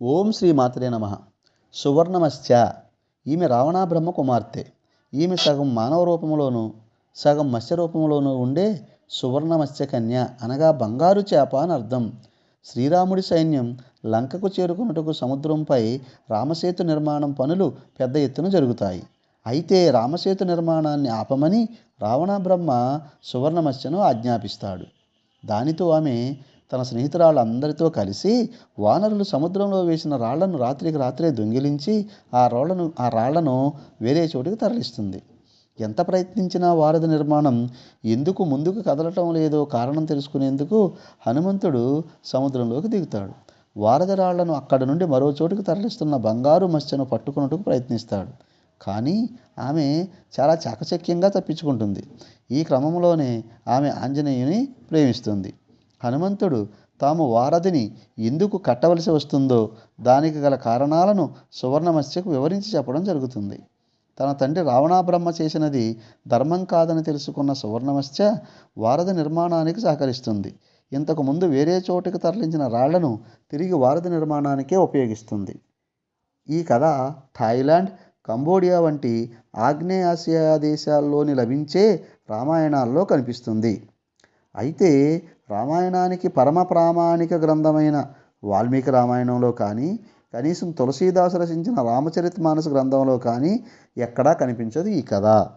ఓం శ్రీ మాత్రే నమ. సువర్ణమత్స్య. ఈమె రావణ బ్రహ్మ కుమార్తె. ఈమె సగం మానవ రూపంలోనూ సగం మత్స్య రూపంలోనూ ఉండే సువర్ణమత్స్య కన్య, అనగా బంగారు చేప అని అర్థం. శ్రీరాముడి సైన్యం లంకకు చేరుకున్నట్టుకు సముద్రంపై రామసేతు నిర్మాణం పనులు పెద్ద ఎత్తున జరుగుతాయి. అయితే రామసేతు నిర్మాణాన్ని ఆపమని రావణ బ్రహ్మ సువర్ణమత్స్యను ఆజ్ఞాపిస్తాడు. దానితో ఆమె తన స్నేహితురాళ్ళందరితో కలిసి వానరులు సముద్రంలో వేసిన రాళ్లను రాత్రికి రాత్రే దొంగిలించి ఆ రాళ్లను వేరే చోటుకి తరలిస్తుంది. ఎంత ప్రయత్నించినా వారధి నిర్మాణం ఎందుకు ముందుకు కదలటం లేదో కారణం తెలుసుకునేందుకు హనుమంతుడు సముద్రంలోకి దిగుతాడు. వారధి రాళ్లను అక్కడి నుండి మరో చోటుకు తరలిస్తున్న బంగారు మత్స్యను పట్టుకున్నట్టుకు ప్రయత్నిస్తాడు. కానీ ఆమె చాలా చాకచక్యంగా తప్పించుకుంటుంది. ఈ క్రమంలోనే ఆమె ఆంజనేయుని ప్రేమిస్తుంది. హనుమంతుడు తాము వారధిని ఎందుకు కట్టవలసి వస్తుందో దానికి గల కారణాలను సువర్ణమత్స్యకు వివరించి చెప్పడం జరుగుతుంది. తన తండ్రి రావణాబ్రహ్మ చేసినది ధర్మం కాదని తెలుసుకున్న సువర్ణమత్స్య వారధి నిర్మాణానికి సహకరిస్తుంది. ఇంతకుముందు వేరే చోటుకి తరలించిన రాళ్లను తిరిగి వారధి నిర్మాణానికే ఉపయోగిస్తుంది. ఈ కథ థాయిలాండ్, కంబోడియా వంటి ఆగ్నేయాసియా దేశాల్లోని లభించే రామాయణాల్లో కనిపిస్తుంది. అయితే రామాయణానికి పరమ ప్రామాణిక గ్రంథమైన వాల్మీకి రామాయణంలో కానీ, కనీసం తులసీదాసు రచించిన రామచరితమానస గ్రంథంలో కానీ ఎక్కడా కనిపించదు ఈ కథ.